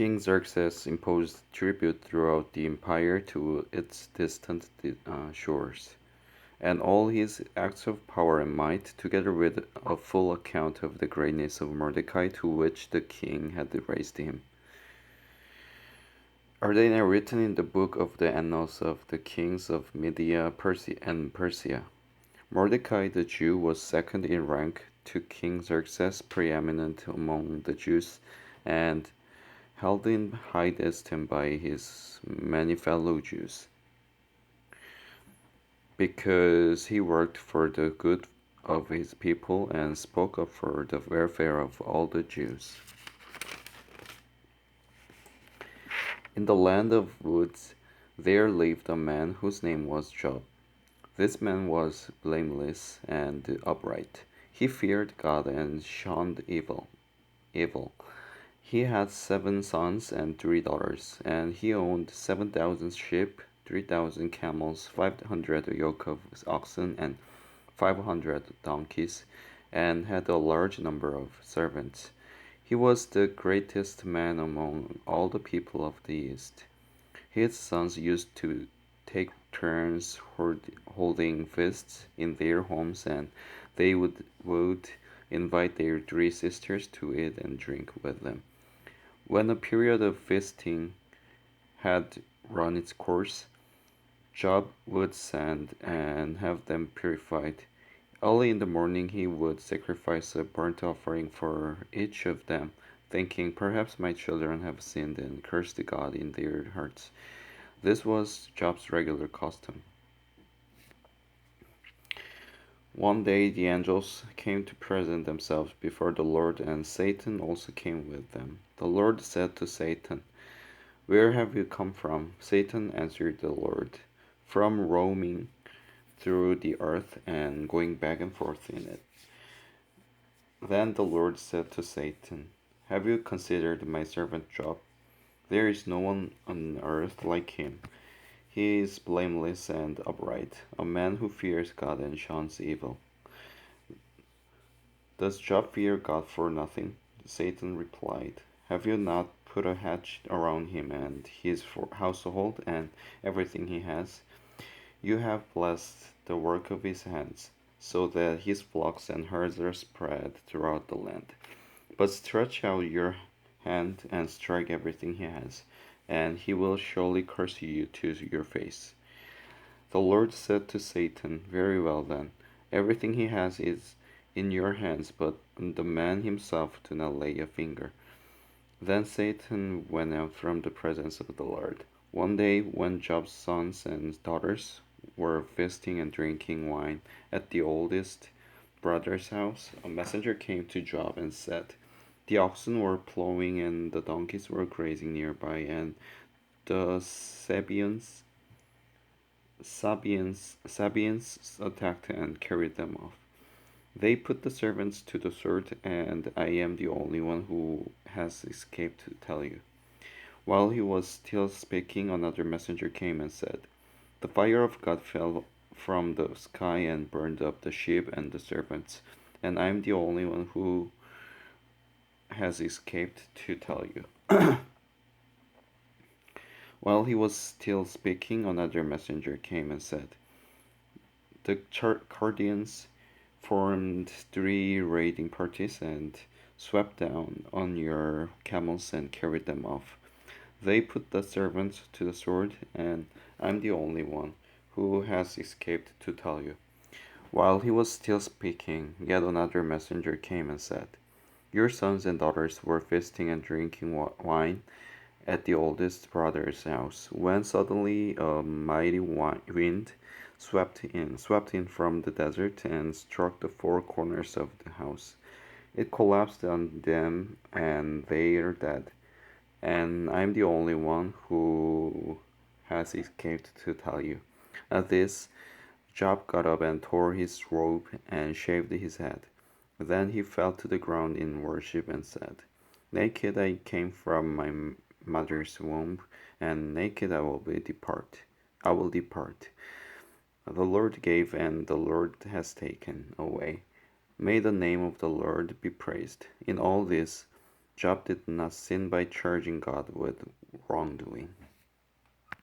King Xerxes imposed tribute throughout the empire to its distant shores, and all his acts of power and might, together with a full account of the greatness of Mordecai to which the king had raised him, are they now written in the book of the annals of the kings of Media and Persia. Mordecai the Jew was second in rank to King Xerxes, preeminent among the Jews, and held in high esteem by his many fellow Jews, because he worked for the good of his people and spoke up for the welfare of all the Jews. In the land of woods there lived a man whose name was Job. This man was blameless and upright. He feared God and shunned evil. He had 7 sons and 3 daughters, and he owned 7,000 sheep, 3,000 camels, 500 yoke of oxen, and 500 donkeys, and had a large number of servants. He was the greatest man among all the people of the East. His sons used to take turns holding feasts in their homes, and they would invite their 3 sisters to eat and drink with them. When a period of feasting had run its course, Job would send and have them purified. Early in the morning he would sacrifice a burnt offering for each of them, thinking, "Perhaps my children have sinned and cursed God in their hearts." This was Job's regular custom. One day the angels came to present themselves before the Lord, and Satan also came with them. The Lord said to Satan, "Where have you come from?" Satan answered the Lord, "From roaming through the earth and going back and forth in it." Then the Lord said to Satan, "Have you considered my servant Job? There is no one on earth like him. He is blameless and upright, a man who fears God and shuns evil." "Does Job fear God for nothing?" Satan replied. "Have you not put a hedge around him and his household and everything he has? You have blessed the work of his hands, so that his flocks and herds are spread throughout the land. But stretch out your hand and strike everything he has, and he will surely curse you to your face." The Lord said to Satan, "Very well then, everything he has is in your hands, but on the man himself do not lay a finger." Then Satan went out from the presence of the Lord. One day, when Job's sons and daughters were feasting and drinking wine at the oldest brother's house, a messenger came to Job and said, "The oxen were plowing and the donkeys were grazing nearby, and the Sabians attacked and carried them off. They put the servants to the sword, and I am the only one who has escaped to tell you." While he was still speaking, another messenger came and said, "The fire of God fell from the sky and burned up the sheep and the servants, and I am the only one who has escaped to tell you." While he was still speaking, another messenger came and said, "The Chaldeans formed 3 raiding parties and swept down on your camels and carried them off. They put the servants to the sword, and I'm the only one who has escaped to tell you." While he was still speaking, yet another messenger came and said, "Your sons and daughters were feasting and drinking wine at the oldest brother's house, when suddenly a mighty wind swept in from the desert and struck the 4 corners of the house. It collapsed on them, and they are dead. And I'm the only one who has escaped to tell you." At this, Job got up and tore his robe and shaved his head. Then he fell to the ground in worship and said, "Naked I came from my mother's womb, and naked I will depart. I will depart. The Lord gave, and the Lord has taken away. May the name of the Lord be praised." In all this, Job did not sin by charging God with wrongdoing.